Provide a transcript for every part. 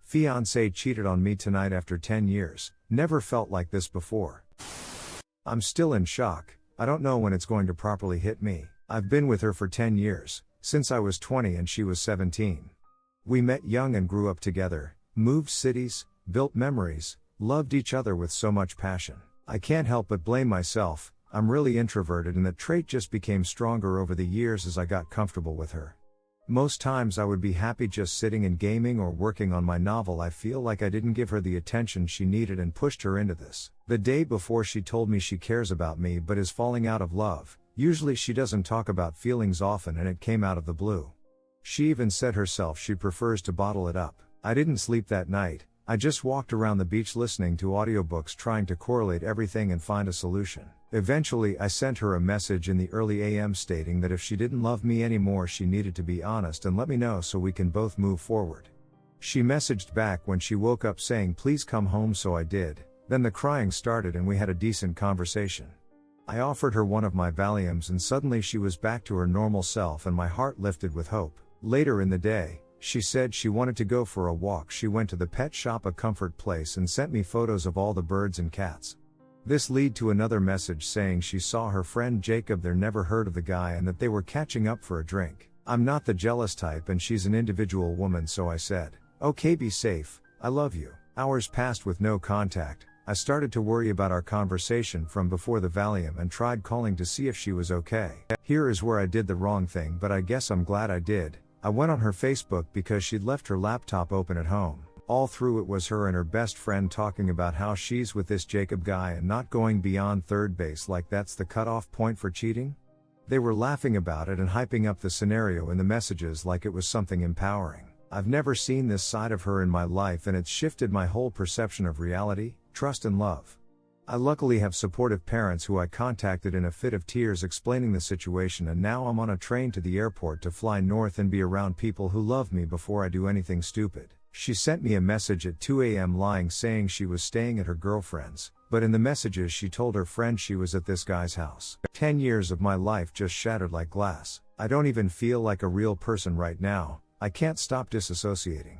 Fiance cheated on me tonight after 10 years. Never felt like this before. I'm still in shock. I don't know when it's going to properly hit me. I've been with her for 10 years, since I was 20 and she was 17. We met young and grew up together, moved cities, built memories, loved each other with so much passion. I can't help but blame myself. I'm really introverted and that trait just became stronger over the years as I got comfortable with her. Most times I would be happy just sitting and gaming or working on my novel. I feel like I didn't give her the attention she needed and pushed her into this. The day before she told me she cares about me but is falling out of love. Usually she doesn't talk about feelings often and it came out of the blue. She even said herself she prefers to bottle it up. I didn't sleep that night. I just walked around the beach listening to audiobooks trying to correlate everything and find a solution. Eventually I sent her a message in the early AM stating that if she didn't love me anymore she needed to be honest and let me know so we can both move forward. She messaged back when she woke up saying please come home, so I did. Then the crying started and we had a decent conversation. I offered her one of my Valiums and suddenly she was back to her normal self and my heart lifted with hope. Later in the day, she said she wanted to go for a walk. She went to the pet shop, a comfort place, and sent me photos of all the birds and cats. This led to another message saying she saw her friend Jacob there, never heard of the guy, and that they were catching up for a drink. I'm not the jealous type and she's an individual woman, so I said, okay, be safe, I love you. Hours passed with no contact. I started to worry about our conversation from before the Valium and tried calling to see if she was okay. Here is where I did the wrong thing, but I guess I'm glad I did. I went on her Facebook because she'd left her laptop open at home. All through it was her and her best friend talking about how she's with this Jacob guy and not going beyond third base, like that's the cutoff point for cheating. They were laughing about it and hyping up the scenario in the messages like it was something empowering. I've never seen this side of her in my life and it's shifted my whole perception of reality, trust and love. I luckily have supportive parents who I contacted in a fit of tears explaining the situation, and now I'm on a train to the airport to fly north and be around people who love me before I do anything stupid. She sent me a message at 2 a.m. lying, saying she was staying at her girlfriend's, but in the messages she told her friend she was at this guy's house. 10 years of my life just shattered like glass. I don't even feel like a real person right now. I can't stop disassociating.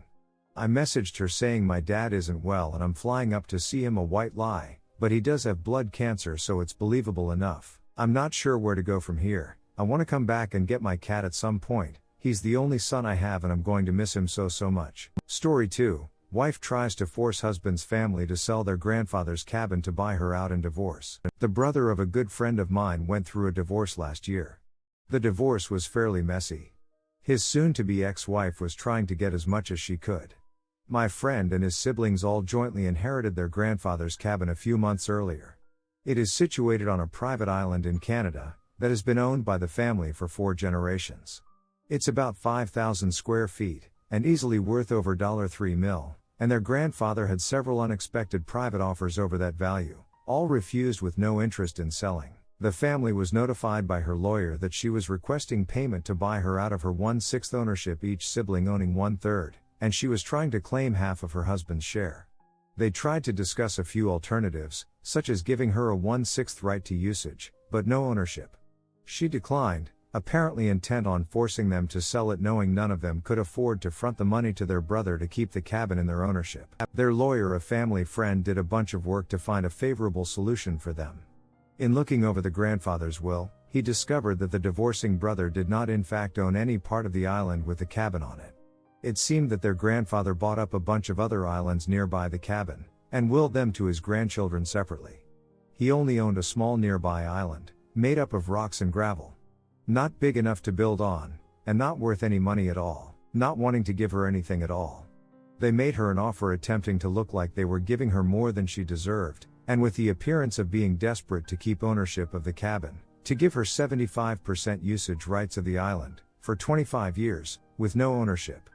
I messaged her saying my dad isn't well and I'm flying up to see him, a white lie, but he does have blood cancer, so it's believable enough. I'm not sure where to go from here. I want to come back and get my cat at some point. He's the only son I have and I'm going to miss him so much. Story 2. Wife tries to force husband's family to sell their grandfather's cabin to buy her out in divorce. The brother of a good friend of mine went through a divorce last year. The divorce was fairly messy. His soon-to-be ex-wife was trying to get as much as she could. My friend and his siblings all jointly inherited their grandfather's cabin a few months earlier. It is situated on a private island in Canada that has been owned by the family for 4 generations. It's about 5,000 square feet, and easily worth over $3 million, and their grandfather had several unexpected private offers over that value, all refused with no interest in selling. The family was notified by her lawyer that she was requesting payment to buy her out of her 1/6 ownership, each sibling owning 1/3, and she was trying to claim half of her husband's share. They tried to discuss a few alternatives, such as giving her a 1/6 right to usage, but no ownership. She declined, apparently intent on forcing them to sell it, knowing none of them could afford to front the money to their brother to keep the cabin in their ownership. Their lawyer, a family friend, did a bunch of work to find a favorable solution for them. In looking over the grandfather's will, he discovered that the divorcing brother did not in fact own any part of the island with the cabin on it. It seemed that their grandfather bought up a bunch of other islands nearby the cabin, and willed them to his grandchildren separately. He only owned a small nearby island, made up of rocks and gravel. Not big enough to build on, and not worth any money at all, not wanting to give her anything at all. They made her an offer attempting to look like they were giving her more than she deserved, and with the appearance of being desperate to keep ownership of the cabin, to give her 75% usage rights of the island, for 25 years, with no ownership.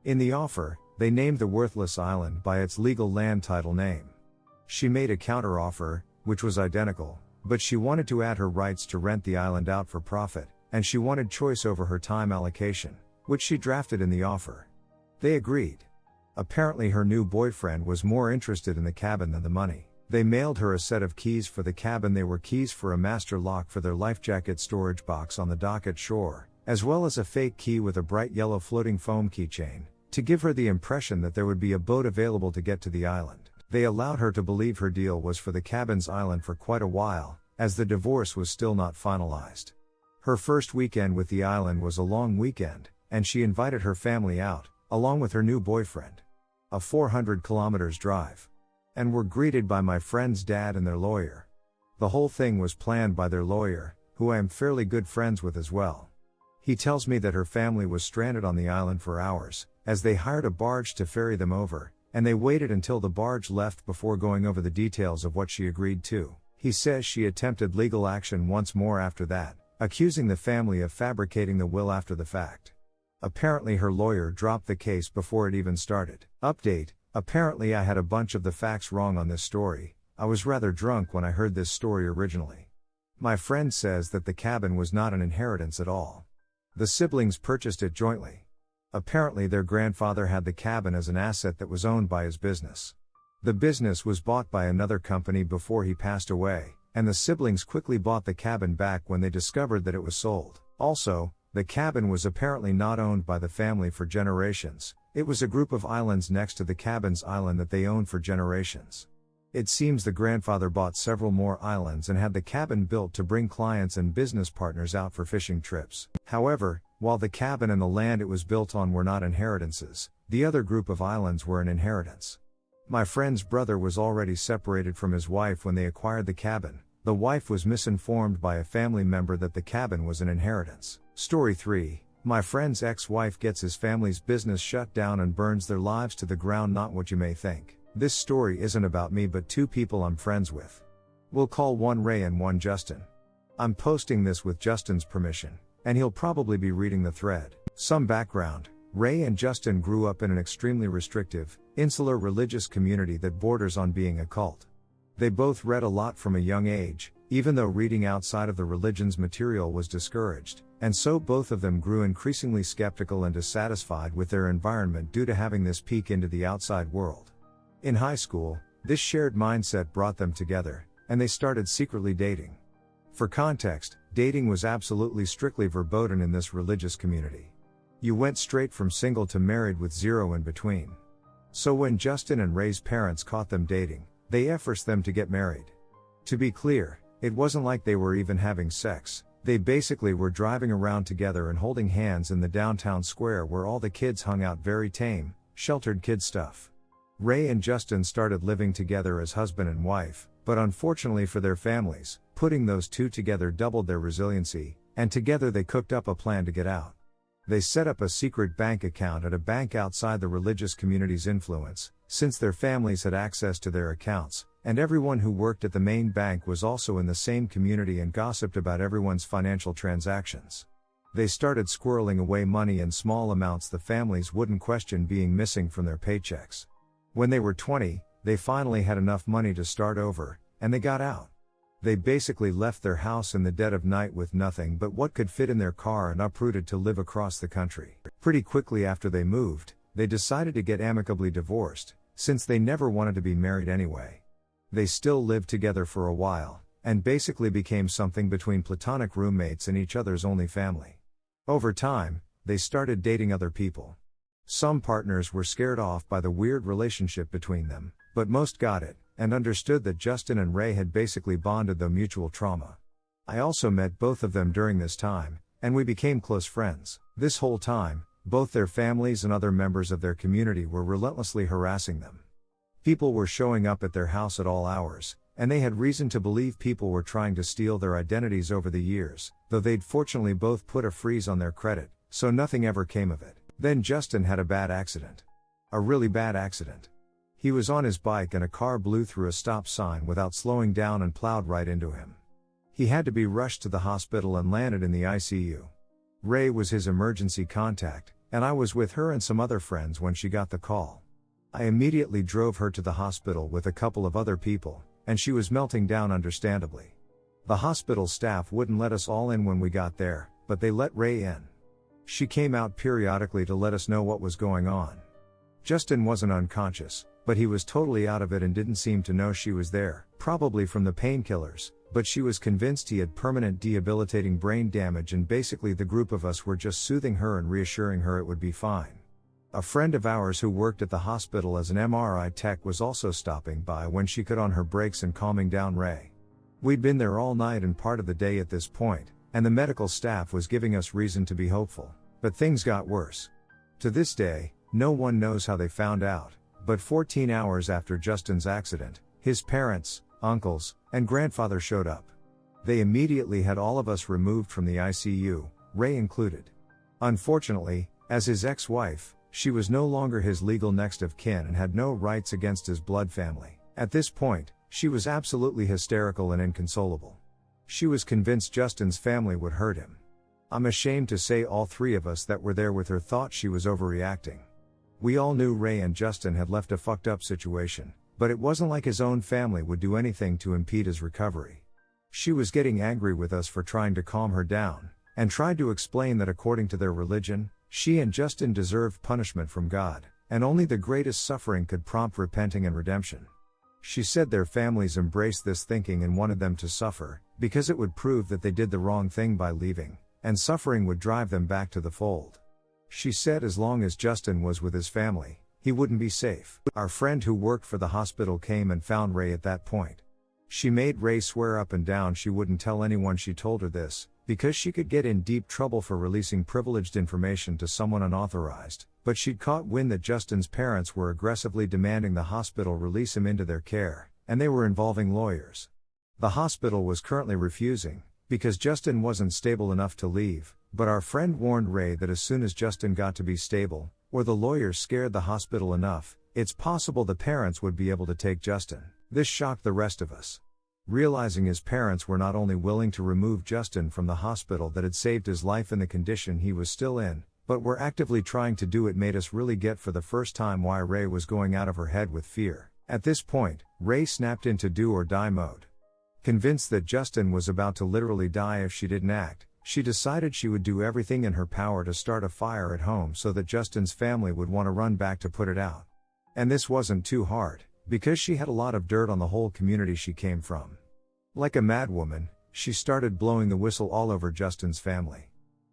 In the offer, they named the worthless island by its legal land title name. She made a counter-offer, which was identical, but she wanted to add her rights to rent the island out for profit, and she wanted choice over her time allocation, which she drafted in the offer. They agreed. Apparently her new boyfriend was more interested in the cabin than the money. They mailed her a set of keys for the cabin. They were keys for a master lock for their life jacket storage box on the dock at shore, as well as a fake key with a bright yellow floating foam keychain. to give her the impression that there would be a boat available to get to the island. They allowed her to believe her deal was for the cabin's island for quite a while, as the divorce was still not finalized. Her first weekend with the island was a long weekend, and she invited her family out, along with her new boyfriend. A 400 kilometers drive. And were greeted by my friend's dad and their lawyer. The whole thing was planned by their lawyer, who I am fairly good friends with as well. He tells me that her family was stranded on the island for hours, as they hired a barge to ferry them over, and they waited until the barge left before going over the details of what she agreed to. He says she attempted legal action once more after that, accusing the family of fabricating the will after the fact. Apparently her lawyer dropped the case before it even started. Update: apparently I had a bunch of the facts wrong on this story. I was rather drunk when I heard this story originally. My friend says that the cabin was not an inheritance at all. The siblings purchased it jointly. Apparently their grandfather had the cabin as an asset that was owned by his business. The business was bought by another company before he passed away, and the siblings quickly bought the cabin back when they discovered that it was sold. Also, the cabin was apparently not owned by the family for generations. It was a group of islands next to the cabin's island that they owned for generations. It seems the grandfather bought several more islands and had the cabin built to bring clients and business partners out for fishing trips. However, while the cabin and the land it was built on were not inheritances, the other group of islands were an inheritance. My friend's brother was already separated from his wife when they acquired the cabin. The wife was misinformed by a family member that the cabin was an inheritance. Story 3. My friend's ex-wife gets his family's business shut down and burns their lives to the ground. Not what you may think. This story isn't about me but two people I'm friends with. We'll call one Ray and one Justin. I'm posting this with Justin's permission, and he'll probably be reading the thread. Some background: Ray and Justin grew up in an extremely restrictive, insular religious community that borders on being a cult. They both read a lot from a young age, even though reading outside of the religion's material was discouraged, and so both of them grew increasingly skeptical and dissatisfied with their environment due to having this peek into the outside world. In high school, this shared mindset brought them together, and they started secretly dating. For context, dating was absolutely strictly verboten in this religious community. You went straight from single to married with zero in between. So when Justin and Ray's parents caught them dating, they forced them to get married. To be clear, it wasn't like they were even having sex. They basically were driving around together and holding hands in the downtown square where all the kids hung out. Very tame, sheltered kid stuff. Ray and Justin started living together as husband and wife, but unfortunately for their families, putting those two together doubled their resiliency, and together they cooked up a plan to get out. They set up a secret bank account at a bank outside the religious community's influence, since their families had access to their accounts, and everyone who worked at the main bank was also in the same community and gossiped about everyone's financial transactions. They started squirreling away money in small amounts the families wouldn't question being missing from their paychecks. When they were 20, they finally had enough money to start over, and they got out. They basically left their house in the dead of night with nothing but what could fit in their car and uprooted to live across the country. Pretty quickly after they moved, they decided to get amicably divorced, since they never wanted to be married anyway. They still lived together for a while, and basically became something between platonic roommates and each other's only family. Over time, they started dating other people. Some partners were scared off by the weird relationship between them, but most got it, and understood that Justin and Ray had basically bonded though mutual trauma. I also met both of them during this time, and we became close friends. This whole time, both their families and other members of their community were relentlessly harassing them. People were showing up at their house at all hours, and they had reason to believe people were trying to steal their identities over the years, though they'd fortunately both put a freeze on their credit, so nothing ever came of it. Then Justin had a bad accident. A really bad accident. He was on his bike and a car blew through a stop sign without slowing down and plowed right into him. He had to be rushed to the hospital and landed in the ICU. Ray was his emergency contact, and I was with her and some other friends when she got the call. I immediately drove her to the hospital with a couple of other people, and she was melting down understandably. The hospital staff wouldn't let us all in when we got there, but they let Ray in. She came out periodically to let us know what was going on. Justin wasn't unconscious, but he was totally out of it and didn't seem to know she was there, probably from the painkillers, but she was convinced he had permanent debilitating brain damage, and basically the group of us were just soothing her and reassuring her it would be fine. A friend of ours who worked at the hospital as an MRI tech was also stopping by when she could on her breaks and calming down Ray. We'd been there all night and part of the day at this point, and the medical staff was giving us reason to be hopeful, but things got worse. To this day, no one knows how they found out, but 14 hours after Justin's accident, his parents, uncles, and grandfather showed up. They immediately had all of us removed from the ICU, Ray included. Unfortunately, as his ex-wife, she was no longer his legal next of kin and had no rights against his blood family. At this point, she was absolutely hysterical and inconsolable. She was convinced Justin's family would hurt him. I'm ashamed to say all three of us that were there with her thought she was overreacting. We all knew Ray and Justin had left a fucked up situation, but it wasn't like his own family would do anything to impede his recovery. She was getting angry with us for trying to calm her down, and tried to explain that according to their religion, she and Justin deserved punishment from God, and only the greatest suffering could prompt repenting and redemption. She said their families embraced this thinking and wanted them to suffer, because it would prove that they did the wrong thing by leaving, and suffering would drive them back to the fold. She said as long as Justin was with his family, he wouldn't be safe. Our friend who worked for the hospital came and found Ray at that point. She made Ray swear up and down she wouldn't tell anyone she told her this, because she could get in deep trouble for releasing privileged information to someone unauthorized, but she'd caught wind that Justin's parents were aggressively demanding the hospital release him into their care, and they were involving lawyers. The hospital was currently refusing, because Justin wasn't stable enough to leave, but our friend warned Ray that as soon as Justin got to be stable, or the lawyers scared the hospital enough, it's possible the parents would be able to take Justin. This shocked the rest of us. Realizing his parents were not only willing to remove Justin from the hospital that had saved his life in the condition he was still in, but were actively trying to do it made us really get for the first time why Ray was going out of her head with fear. At this point, Ray snapped into do or die mode. Convinced that Justin was about to literally die if she didn't act, she decided she would do everything in her power to start a fire at home so that Justin's family would want to run back to put it out. And this wasn't too hard, because she had a lot of dirt on the whole community she came from. Like a madwoman, she started blowing the whistle all over Justin's family.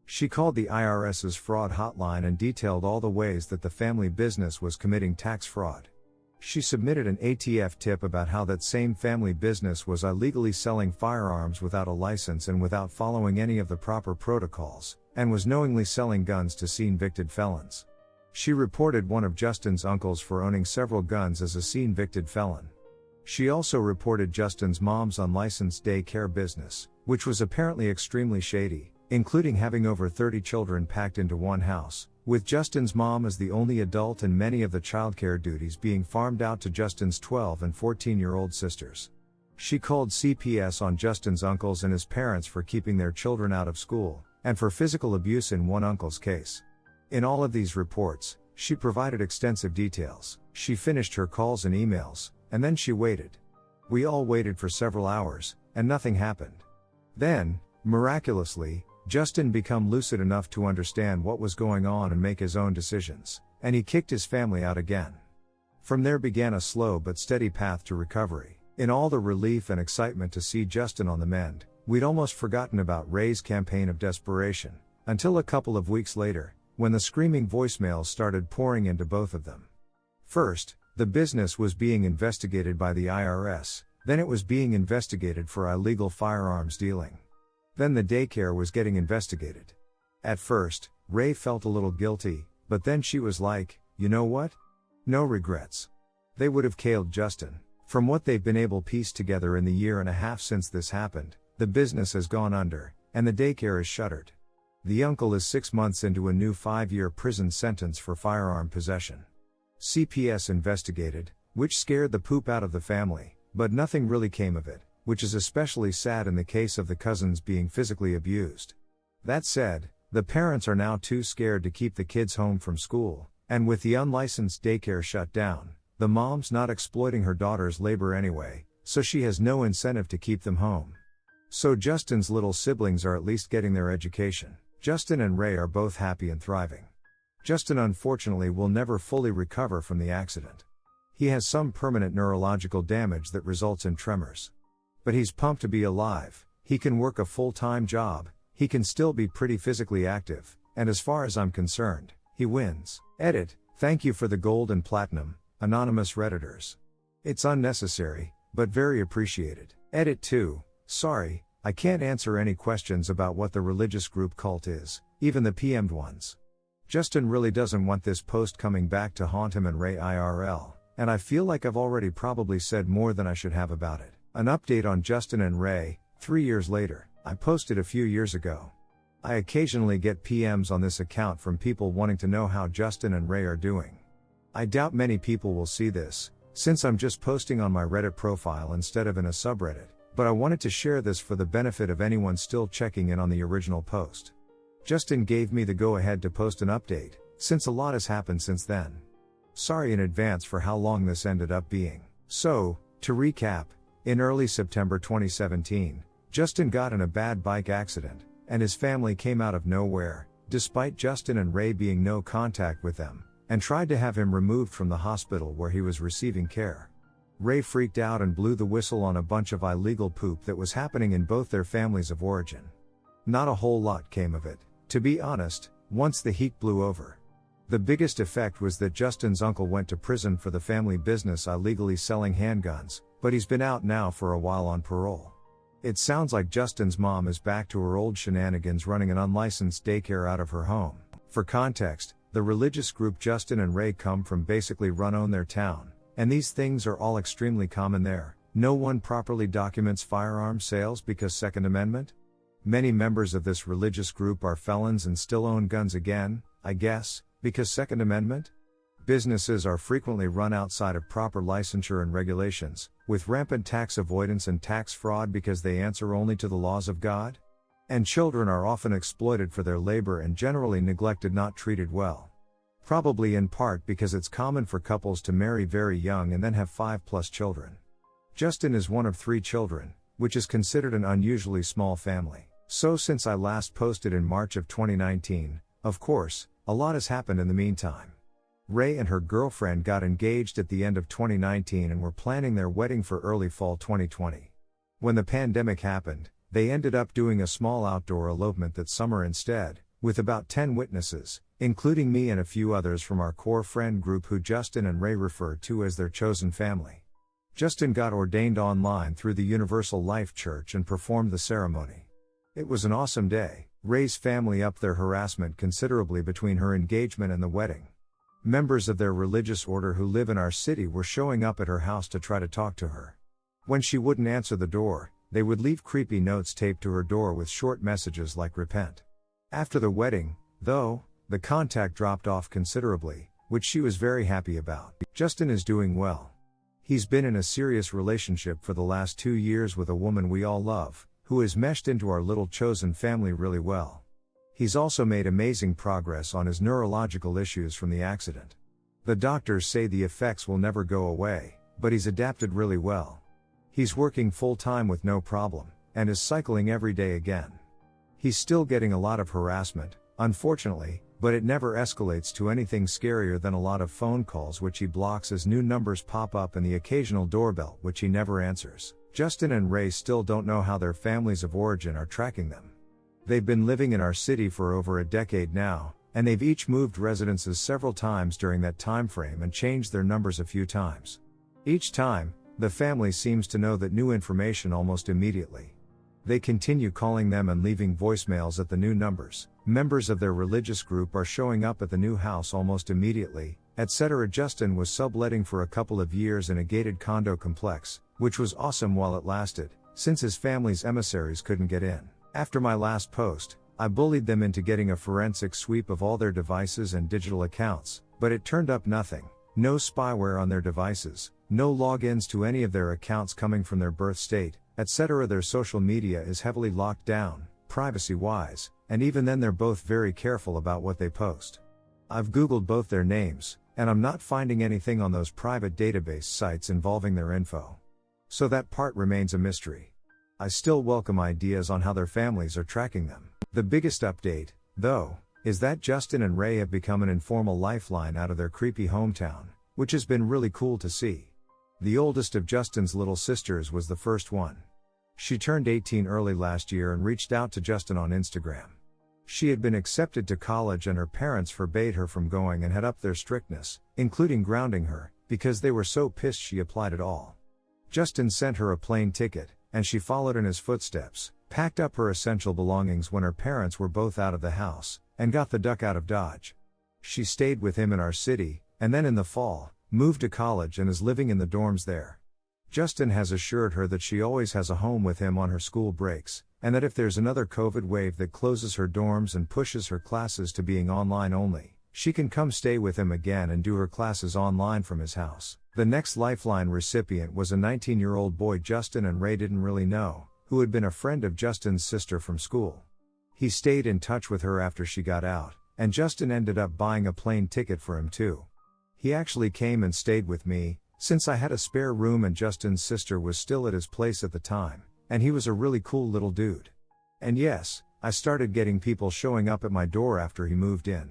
She called the IRS's fraud hotline and detailed all the ways that the family business was committing tax fraud. She submitted an ATF tip about how that same family business was illegally selling firearms without a license and without following any of the proper protocols, and was knowingly selling guns to scene-victed felons. She reported one of Justin's uncles for owning several guns as a scene-victed felon. She also reported Justin's mom's unlicensed daycare business, which was apparently extremely shady, including having over 30 children packed into one house, with Justin's mom as the only adult and many of the childcare duties being farmed out to Justin's 12 and 14-year-old sisters. She called CPS on Justin's uncles and his parents for keeping their children out of school, and for physical abuse in one uncle's case. In all of these reports, she provided extensive details. She finished her calls and emails, and then she waited. We all waited for several hours, and nothing happened. Then, miraculously, Justin became lucid enough to understand what was going on and make his own decisions, and he kicked his family out again. From there began a slow but steady path to recovery. In all the relief and excitement to see Justin on the mend, we'd almost forgotten about Ray's campaign of desperation, until a couple of weeks later, when the screaming voicemails started pouring into both of them. First, the business was being investigated by the IRS, then it was being investigated for illegal firearms dealing. Then the daycare was getting investigated. At first, Ray felt a little guilty, but then she was like, you know what? No regrets. They would have killed Justin. From what they've been able to piece together in the year and a half since this happened, the business has gone under, and the daycare is shuttered. The uncle is 6 months into a new 5-year prison sentence for firearm possession. CPS investigated, which scared the poop out of the family, but nothing really came of it, which is especially sad in the case of the cousins being physically abused. That said, the parents are now too scared to keep the kids home from school, and with the unlicensed daycare shut down, the mom's not exploiting her daughter's labor anyway, so she has no incentive to keep them home. So Justin's little siblings are at least getting their education. Justin and Ray are both happy and thriving. Justin unfortunately will never fully recover from the accident. He has some permanent neurological damage that results in tremors. But he's pumped to be alive, he can work a full-time job, he can still be pretty physically active, and as far as I'm concerned, he wins. Edit, Thank you for the gold and platinum, anonymous Redditors. It's unnecessary, but very appreciated. Edit 2. Sorry, I can't answer any questions about what the religious group cult is, even the PM'd ones. Justin really doesn't want this post coming back to haunt him and Ray IRL, and I feel like I've already probably said more than I should have about it. An update on Justin and Ray, 3 years later. I posted a few years ago. I occasionally get PMs on this account from people wanting to know how Justin and Ray are doing. I doubt many people will see this, since I'm just posting on my Reddit profile instead of in a subreddit, but I wanted to share this for the benefit of anyone still checking in on the original post. Justin gave me the go-ahead to post an update, since a lot has happened since then. Sorry in advance for how long this ended up being. So, to recap, in early September 2017, Justin got in a bad bike accident, and his family came out of nowhere, despite Justin and Ray being no contact with them, and tried to have him removed from the hospital where he was receiving care. Ray freaked out and blew the whistle on a bunch of illegal poop that was happening in both their families of origin. Not a whole lot came of it, to be honest, once the heat blew over. The biggest effect was that Justin's uncle went to prison for the family business illegally selling handguns, but he's been out now for a while on parole. It sounds like Justin's mom is back to her old shenanigans running an unlicensed daycare out of her home. For context, the religious group Justin and Ray come from basically run their town, and these things are all extremely common there. No one properly documents firearm sales because Second Amendment. Many members of this religious group are felons and still own guns again, I guess, because Second Amendment. Businesses are frequently run outside of proper licensure and regulations, with rampant tax avoidance and tax fraud because they answer only to the laws of God. And children are often exploited for their labor and generally neglected, not treated well. Probably in part because it's common for couples to marry very young and then have 5+ children. Justin is one of 3 children, which is considered an unusually small family. So since I last posted in March of 2019, of course, a lot has happened in the meantime. Ray and her girlfriend got engaged at the end of 2019 and were planning their wedding for early fall 2020. When the pandemic happened, they ended up doing a small outdoor elopement that summer instead, with about 10 witnesses, including me and a few others from our core friend group who Justin and Ray refer to as their chosen family. Justin got ordained online through the Universal Life Church and performed the ceremony. It was an awesome day. Ray's family upped their harassment considerably between her engagement and the wedding. Members of their religious order who live in our city were showing up at her house to try to talk to her. When she wouldn't answer the door, they would leave creepy notes taped to her door with short messages like "repent." After the wedding, though, the contact dropped off considerably, which she was very happy about. Justin is doing well. He's been in a serious relationship for the last 2 years with a woman we all love, who has meshed into our little chosen family really well. He's also made amazing progress on his neurological issues from the accident. The doctors say the effects will never go away, but he's adapted really well. He's working full-time with no problem, and is cycling every day again. He's still getting a lot of harassment, unfortunately, but it never escalates to anything scarier than a lot of phone calls which he blocks as new numbers pop up and the occasional doorbell which he never answers. Justin and Ray still don't know how their families of origin are tracking them. They've been living in our city for over a decade now, and they've each moved residences several times during that time frame and changed their numbers a few times. Each time, the family seems to know that new information almost immediately. They continue calling them and leaving voicemails at the new numbers. Members of their religious group are showing up at the new house almost immediately, etc. Justin was subletting for a couple of years in a gated condo complex, which was awesome while it lasted, since his family's emissaries couldn't get in. After my last post, I bullied them into getting a forensic sweep of all their devices and digital accounts, but it turned up nothing. No spyware on their devices, no logins to any of their accounts coming from their birth state, etc. Their social media is heavily locked down, privacy-wise, and even then they're both very careful about what they post. I've Googled both their names, and I'm not finding anything on those private database sites involving their info. So that part remains a mystery. I still welcome ideas on how their families are tracking them. The biggest update, though, is that Justin and Ray have become an informal lifeline out of their creepy hometown, which has been really cool to see. The oldest of Justin's little sisters was the first one. She turned 18 early last year and reached out to Justin on Instagram. She had been accepted to college and her parents forbade her from going and had upped their strictness, including grounding her, because they were so pissed she applied at all. Justin sent her a plane ticket, and she followed in his footsteps, packed up her essential belongings when her parents were both out of the house, and got the duck out of Dodge. She stayed with him in our city, and then in the fall, moved to college and is living in the dorms there. Justin has assured her that she always has a home with him on her school breaks, and that if there's another COVID wave that closes her dorms and pushes her classes to being online only, she can come stay with him again and do her classes online from his house. The next Lifeline recipient was a 19-year-old boy Justin and Ray didn't really know, who had been a friend of Justin's sister from school. He stayed in touch with her after she got out, and Justin ended up buying a plane ticket for him too. He actually came and stayed with me, since I had a spare room and Justin's sister was still at his place at the time, and he was a really cool little dude. And yes, I started getting people showing up at my door after he moved in.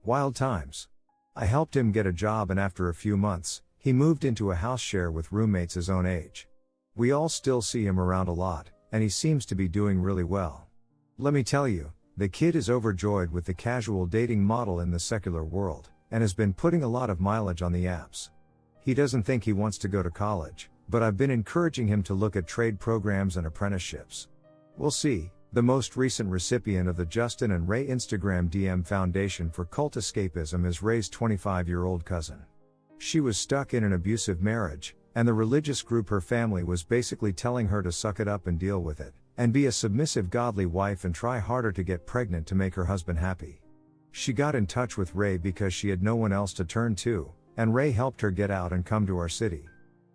Wild times. I helped him get a job and after a few months, he moved into a house share with roommates his own age. We all still see him around a lot, and he seems to be doing really well. Let me tell you, the kid is overjoyed with the casual dating model in the secular world, and has been putting a lot of mileage on the apps. He doesn't think he wants to go to college, but I've been encouraging him to look at trade programs and apprenticeships. We'll see. The most recent recipient of the Justin and Ray Instagram DM Foundation for Cult Escapism is Ray's 25-year-old cousin. She was stuck in an abusive marriage, and the religious group her family was basically telling her to suck it up and deal with it, and be a submissive godly wife and try harder to get pregnant to make her husband happy. She got in touch with Ray because she had no one else to turn to, and Ray helped her get out and come to our city.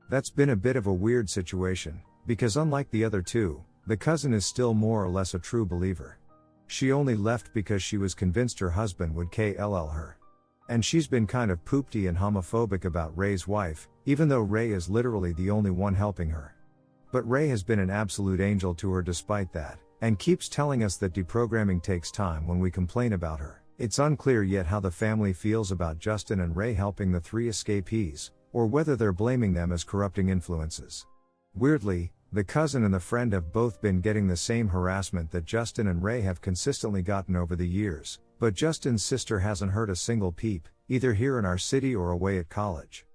That's been a bit of a weird situation, because unlike the other two, the cousin is still more or less a true believer. She only left because she was convinced her husband would kill her. And she's been kind of poopty and homophobic about Ray's wife, even though Ray is literally the only one helping her. But Ray has been an absolute angel to her despite that, and keeps telling us that deprogramming takes time when we complain about her. It's unclear yet how the family feels about Justin and Ray helping the three escapees, or whether they're blaming them as corrupting influences. Weirdly, the cousin and the friend have both been getting the same harassment that Justin and Ray have consistently gotten over the years, but Justin's sister hasn't heard a single peep, either here in our city or away at college.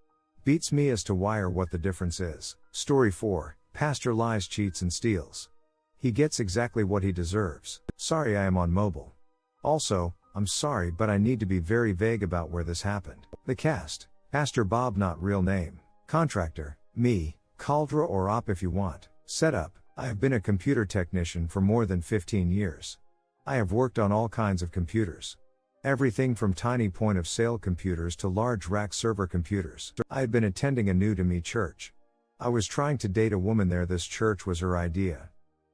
Beats me as to why or what the difference is. Story 4, Pastor lies, cheats and steals. He gets exactly what he deserves. Sorry I am on mobile. Also, I'm sorry but I need to be very vague about where this happened. The cast: Pastor Bob, not real name. Contractor: me, Caldra or Op if you want. Setup: I have been a computer technician for more than 15 years. I have worked on all kinds of computers. Everything from tiny point-of-sale computers to large rack server computers. I had been attending a new-to-me church. I was trying to date a woman there. This church was her idea.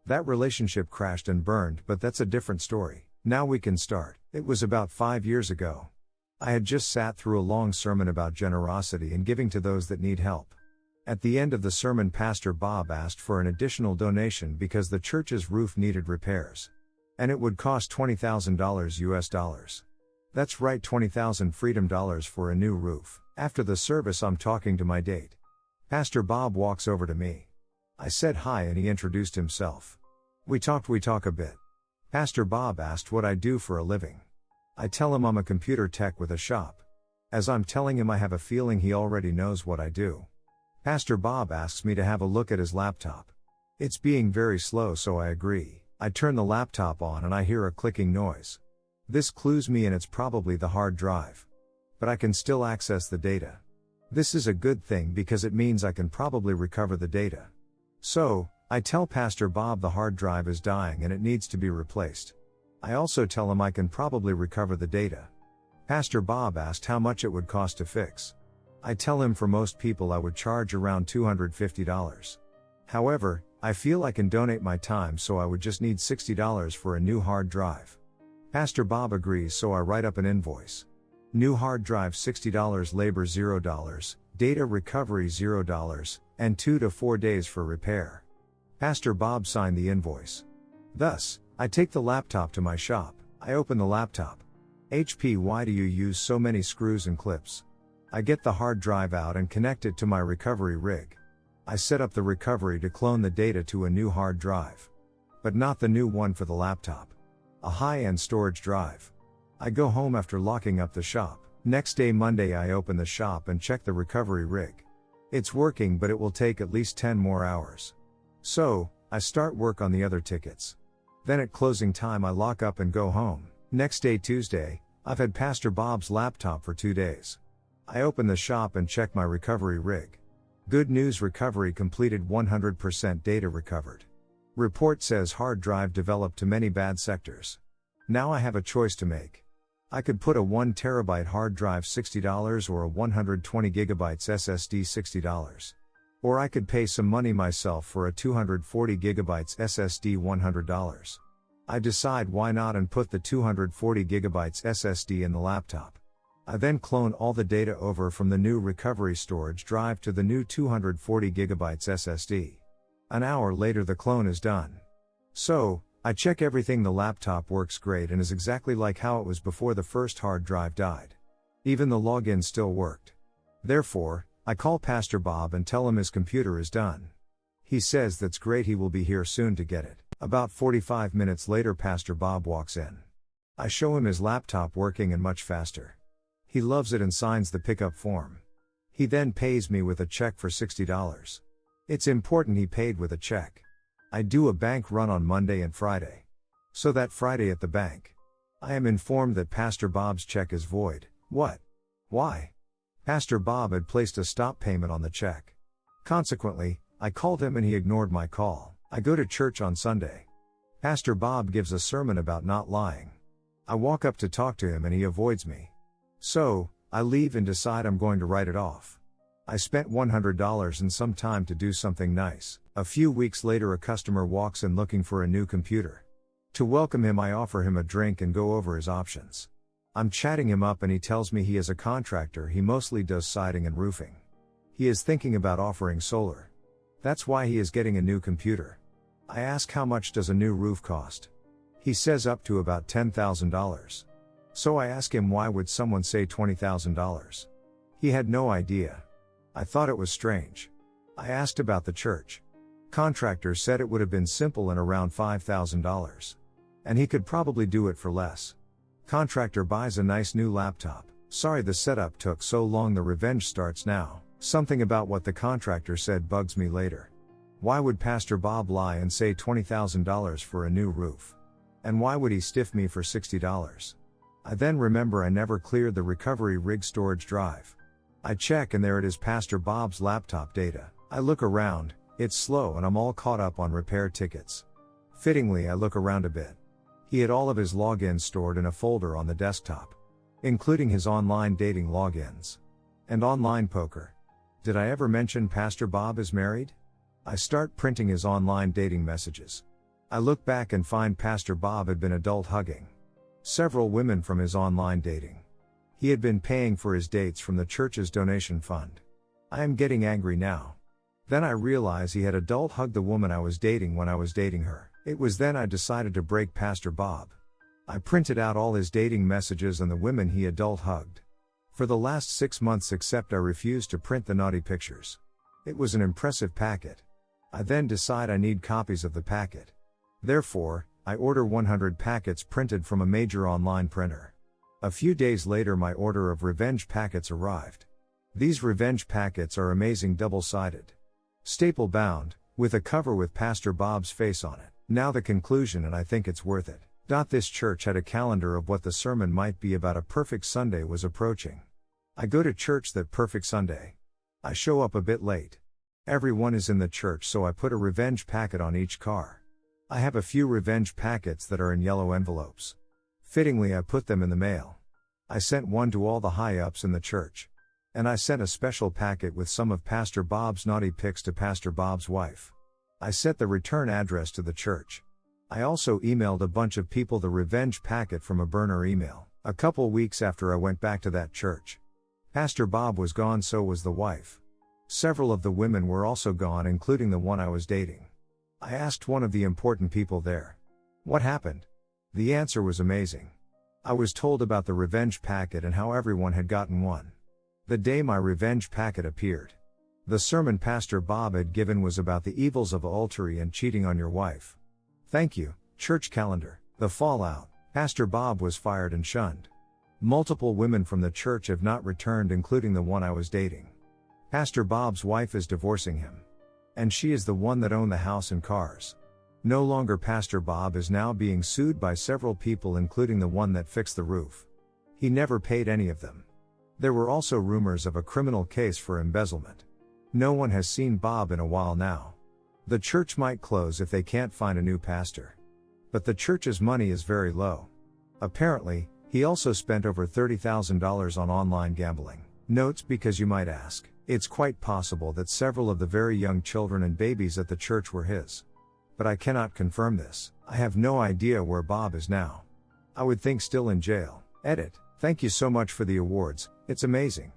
That relationship crashed and burned, but that's a different story. Now we can start. It was about 5 years ago. I had just sat through a long sermon about generosity and giving to those that need help. At the end of the sermon, Pastor Bob asked for an additional donation because the church's roof needed repairs. And it would cost $20,000 US. That's right, 20,000 freedom dollars for a new roof. After the service, I'm talking to my date. Pastor Bob walks over to me. I said hi and he introduced himself. We talk a bit. Pastor Bob asked what I do for a living. I tell him I'm a computer tech with a shop. As I'm telling him, I have a feeling he already knows what I do. Pastor Bob asks me to have a look at his laptop. It's being very slow, so I agree. I turn the laptop on and I hear a clicking noise. This clues me in it's probably the hard drive. But I can still access the data. This is a good thing because it means I can probably recover the data. So, I tell Pastor Bob the hard drive is dying and it needs to be replaced. I also tell him I can probably recover the data. Pastor Bob asked how much it would cost to fix. I tell him for most people I would charge around $250. However, I feel I can donate my time, so I would just need $60 for a new hard drive. Pastor Bob agrees, so I write up an invoice. New hard drive $60, labor $0, data recovery $0, and 2 to 4 days for repair. Pastor Bob signed the invoice. Thus, I take the laptop to my shop. I open the laptop. HP, why do you use so many screws and clips? I get the hard drive out and connect it to my recovery rig. I set up the recovery to clone the data to a new hard drive. But not the new one for the laptop. A high-end storage drive. I go home after locking up the shop. Next day Monday I open the shop and check the recovery rig. It's working, but it will take at least 10 more hours. So, I start work on the other tickets. Then at closing time I lock up and go home. Next day Tuesday, I've had Pastor Bob's laptop for 2 days. I open the shop and check my recovery rig. Good news, recovery completed, 100% data recovered. Report says hard drive developed to many bad sectors. Now I have a choice to make. I could put a 1 terabyte hard drive $60 or a 120 gigabytes SSD $60. Or I could pay some money myself for a 240 gigabytes SSD $100. I decide why not and put the 240 gigabytes SSD in the laptop. I then clone all the data over from the new recovery storage drive to the new 240 gigabytes SSD. An hour later the clone is done. So, I check everything. The laptop works great and is exactly like how it was before the first hard drive died. Even the login still worked. Therefore, I call Pastor Bob and tell him his computer is done. He says that's great, he will be here soon to get it. About 45 minutes later Pastor Bob walks in. I show him his laptop working and much faster. He loves it and signs the pickup form. He then pays me with a check for $60. It's important he paid with a check. I do a bank run on Monday and Friday. So that Friday at the bank, I am informed that Pastor Bob's check is void. What? Why? Pastor Bob had placed a stop payment on the check. Consequently, I called him and he ignored my call. I go to church on Sunday. Pastor Bob gives a sermon about not lying. I walk up to talk to him and he avoids me. So, I leave and decide I'm going to write it off. I spent $100 and some time to do something nice. A few weeks later a customer walks in looking for a new computer. To welcome him I offer him a drink and go over his options. I'm chatting him up and he tells me he is a contractor, he mostly does siding and roofing. He is thinking about offering solar. That's why he is getting a new computer. I ask how much does a new roof cost? He says up to about $10,000. So I ask him why would someone say $20,000? He had no idea. I thought it was strange. I asked about the church. Contractor said it would have been simple and around $5,000. And he could probably do it for less. Contractor buys a nice new laptop. Sorry the setup took so long, the revenge starts now. Something about what the contractor said bugs me later. Why would Pastor Bob lie and say $20,000 for a new roof? And why would he stiff me for $60? I then remember I never cleared the recovery rig storage drive. I check and there it is, Pastor Bob's laptop data. I look around, it's slow and I'm all caught up on repair tickets. Fittingly I look around a bit. He had all of his logins stored in a folder on the desktop, including his online dating logins. And online poker. Did I ever mention Pastor Bob is married? I start printing his online dating messages. I look back and find Pastor Bob had been adult hugging several women from his online dating. He had been paying for his dates from the church's donation fund. I am getting angry now. Then I realize he had adult hugged the woman I was dating when I was dating her. It was then I decided to break Pastor Bob. I printed out all his dating messages and the women he adult hugged. For the last 6 months, except I refused to print the naughty pictures. It was an impressive packet. I then decide I need copies of the packet. Therefore, I order 100 packets printed from a major online printer. A few days later my order of revenge packets arrived. These revenge packets are amazing, double-sided. Staple bound, with a cover with Pastor Bob's face on it. Now the conclusion, and I think it's worth it. This church had a calendar of what the sermon might be about. A perfect Sunday was approaching. I go to church that perfect Sunday. I show up a bit late. Everyone is in the church, so I put a revenge packet on each car. I have a few revenge packets that are in yellow envelopes. Fittingly I put them in the mail. I sent one to all the high-ups in the church. And I sent a special packet with some of Pastor Bob's naughty pics to Pastor Bob's wife. I set the return address to the church. I also emailed a bunch of people the revenge packet from a burner email. A couple weeks after I went back to that church, Pastor Bob was gone, so was the wife. Several of the women were also gone, including the one I was dating. I asked one of the important people there, what happened? The answer was amazing. I was told about the revenge packet and how everyone had gotten one. The day my revenge packet appeared, the sermon Pastor Bob had given was about the evils of adultery and cheating on your wife. Thank you, church calendar. The fallout. Pastor Bob was fired and shunned. Multiple women from the church have not returned, including the one I was dating. Pastor Bob's wife is divorcing him. And she is the one that owned the house and cars. No longer Pastor Bob is now being sued by several people, including the one that fixed the roof. He never paid any of them. There were also rumors of a criminal case for embezzlement. No one has seen Bob in a while now. The church might close if they can't find a new pastor. But the church's money is very low. Apparently, he also spent over $30,000 on online gambling. Notes, because you might ask, it's quite possible that several of the very young children and babies at the church were his. But I cannot confirm this. I have no idea where Bob is now. I would think still in jail. Edit. Thank you so much for the awards, it's amazing.